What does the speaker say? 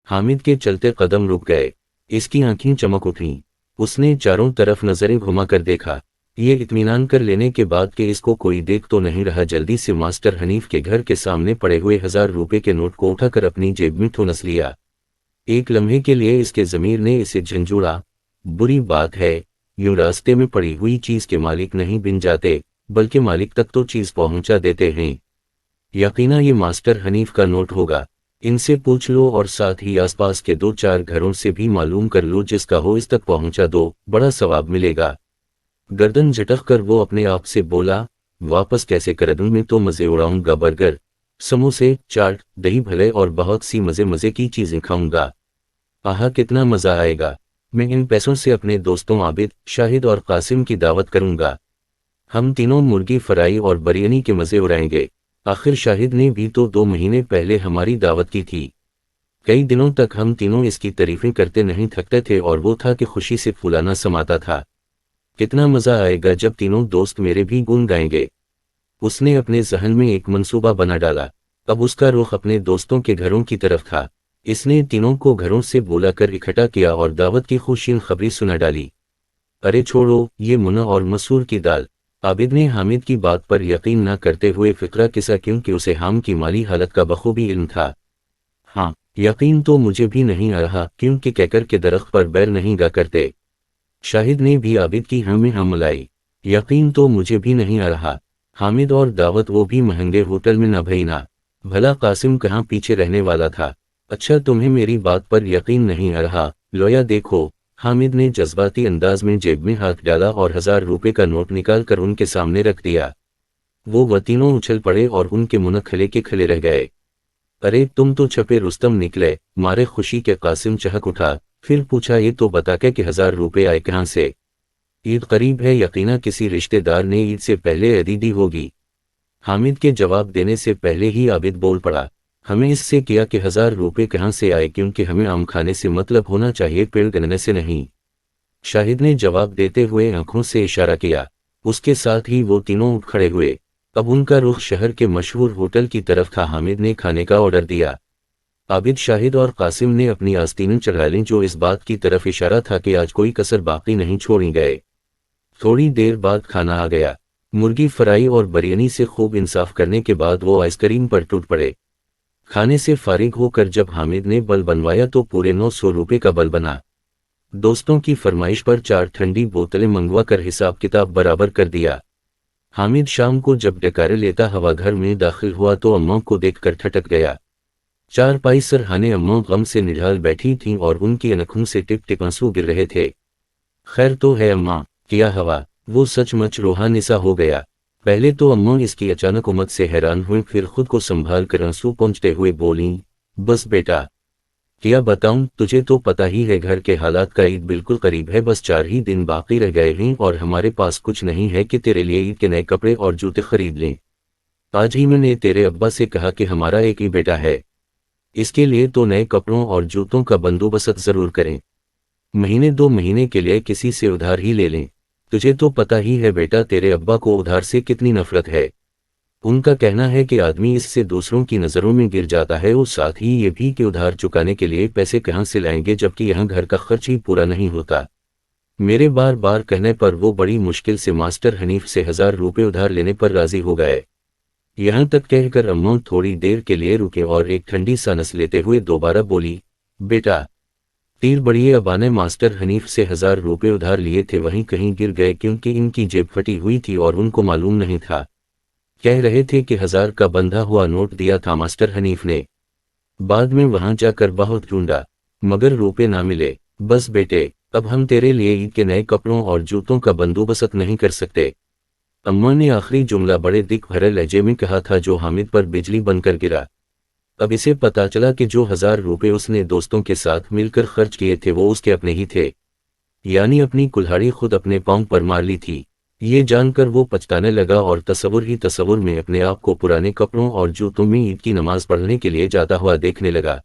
हामिद के चलते कदम रुक गए। इसकी आंखें चमक उठीं। उसने चारों तरफ नजरें घुमाकर देखा, ये इत्मीनान कर लेने के बाद कि इसको कोई देख तो नहीं रहा, जल्दी से मास्टर हनीफ के घर के सामने पड़े हुए 1000 रुपए के नोट को उठाकर अपनी जेब में ठुनस लिया। एक लम्हे के लिए इसके ज़मीर ने इसे झंझोड़ा। बुरी बात है, यूं रास्ते में पड़ी हुई चीज के मालिक नहीं बिन जाते, बल्कि मालिक तक तो चीज पहुंचा देते हैं। यकीना ये मास्टर हनीफ का नोट होगा। इनसे पूछ लो और साथ ही आसपास के 2-4 घरों से भी मालूम कर लो, जिसका हो इस तक पहुंचा दो, बड़ा सवाब मिलेगा। गर्दन झटक कर वो अपने आप से बोला, वापस कैसे कर दूं, मैं तो मजे उड़ाऊंगा, बर्गर, समोसे, चाट, दही भले और बहुत सी मजे मजे की चीजें खाऊंगा। आहा कितना मजा आएगा। मैं इन पैसों से अपने दोस्तों आबिद, शाहिद और कासिम की दावत करूंगा। हम तीनों मुर्गी फ्राई और बिरयानी के मजे उड़ाएंगे। आखिर शाहिद ने भी तो 2 महीने पहले हमारी दावत की थी। कई दिनों तक हम तीनों इसकी तारीफें करते नहीं थकते थे और वो था कि खुशी से फुलाना समाता था। कितना मजा आएगा जब तीनों दोस्त मेरे भी गुण गाएंगे। उसने अपने जहन में एक मंसूबा बना डाला। अब उसका रुख अपने दोस्तों के घरों की तरफ था। इसने तीनों को घरों से बुलाकर इकट्ठा किया और दावत की खुशी खबरी सुना डाली। अरे छोड़ो, ये मुन्ना और मसूर की दाल। आबिद ने हामिद की बात पर यकीन न करते हुए फिक्रा किसा, क्योंकि उसे हाम की माली हालत का बखूबी इल्म था। हाँ, यकीन तो मुझे भी नहीं आ रहा, क्योंकि कहकर के दरख्त पर बैर नहीं गा करते। शाहिद ने भी आबिद की हाँ में हाँ मिलाई। यकीन तो मुझे भी नहीं आ रहा। हामिद और दावत, वो भी महंगे होटल में न भईना। भला कासिम कहाँ पीछे रहने वाला था। अच्छा, तुम्हें मेरी बात पर यकीन नहीं आ रहा, लोया देखो। हामिद ने जज्बाती अंदाज में जेब में हाथ डाला और 1000 रुपए का नोट निकाल कर उनके सामने रख दिया। वो तीनों उछल पड़े और उनके मुंह खले के खले रह गए। अरे तुम तो छपे रुस्तम निकले, मारे खुशी के कासिम चहक उठा। फिर पूछा, ये तो बता के कि 1000 रुपए आए कहाँ से? ईद करीब है, यकीना किसी रिश्तेदार ने ईद से पहले अदी दी होगी। हामिद के जवाब देने से पहले ही आबिद बोल पड़ा, हमें इससे किया कि 1000 रुपए कहाँ से आए, क्योंकि हमें आम खाने से मतलब होना चाहिए, पेड़ गनने से नहीं। शाहिद ने जवाब देते हुए आंखों से इशारा किया। उसके साथ ही वो तीनों उठ खड़े हुए। अब उनका रुख शहर के मशहूर होटल की तरफ था। हामिद ने खाने का ऑर्डर दिया। आबिद, शाहिद और कासिम ने अपनी आस्तीनें चढ़ा लीं, जो इस बात की तरफ इशारा था कि आज कोई कसर बाकी नहीं छोड़ी गए। थोड़ी देर बाद खाना आ गया। मुर्गी फ्राई और बिरयानी से खूब इंसाफ करने के बाद वो आइसक्रीम पर टूट पड़े। खाने से फारिग होकर जब हामिद ने बल बनवाया तो पूरे 900 रुपए का बल बना। दोस्तों की फरमाइश पर 4 ठंडी बोतलें मंगवा कर हिसाब किताब बराबर कर दिया। हामिद शाम को जब डकारे लेता हवा घर में दाखिल हुआ तो अम्मा को देखकर ठटक गया। 4 पाई सरहाने अम्मा गम से निढाल बैठी थीं और उनकी आंखों से टिप टिप आंसू गिर रहे थे। खैर तो है अम्मा, क्या हवा? वो सचमुच रूहानिसा हो गया। पहले तो अम्मा इसकी अचानक उमत से हैरान हुई, फिर खुद को संभाल कर आंसू पोंछते हुए बोलीं, बस बेटा, क्या बताऊं, तुझे तो पता ही है घर के हालात का। ईद बिल्कुल करीब है, बस 4 ही दिन बाकी रह गए हैं और हमारे पास कुछ नहीं है कि तेरे लिए ईद के नए कपड़े और जूते खरीद लें। आज ही मैंने तेरे अब्बा से कहा कि हमारा एक ही बेटा है, इसके लिए तो नए कपड़ों और जूतों का बंदोबस्त जरूर करें। महीने 2 महीने के लिए किसी से उधार ही ले लें। तुझे तो पता ही है बेटा, तेरे अब्बा को उधार से कितनी नफरत है। उनका कहना है कि आदमी इससे दूसरों की नज़रों में गिर जाता है, और साथ ही ये भी कि उधार चुकाने के लिए पैसे कहाँ से लाएंगे, जबकि यहाँ घर का खर्च ही पूरा नहीं होता। मेरे बार बार कहने पर वो बड़ी मुश्किल से मास्टर हनीफ से 1000 रुपये उधार लेने पर राजी हो गए। यहाँ तक कहकर अम्मा थोड़ी देर के लिए रुके और एक ठंडी सांस लेते हुए दोबारा बोली, बेटा, तीर बढ़िए, अब्बा ने मास्टर हनीफ से 1000 रुपये उधार लिए थे, वहीं कहीं गिर गए, क्योंकि इनकी जेब फटी हुई थी और उनको मालूम नहीं था। कह रहे थे कि 1000 का बंधा हुआ नोट दिया था मास्टर हनीफ ने। बाद में वहां जाकर बहुत ढूंढा, मगर रुपए ना मिले। बस बेटे, अब हम तेरे लिए ईद के नए कपड़ों और जूतों का बंदोबस्त नहीं कर सकते। अम्मा ने आखिरी जुमला बड़े दिख भरे लहजे में कहा था, जो हामिद पर बिजली बनकर गिरा। अब इसे पता चला कि जो 1000 रुपये उसने दोस्तों के साथ मिलकर खर्च किए थे वो उसके अपने ही थे, यानी अपनी कुल्हाड़ी खुद अपने पांव पर मार ली थी। ये जानकर वो पछताने लगा और तसव्वुर में अपने आप को पुराने कपड़ों और जूतों में ईद की नमाज पढ़ने के लिए जाता हुआ देखने लगा।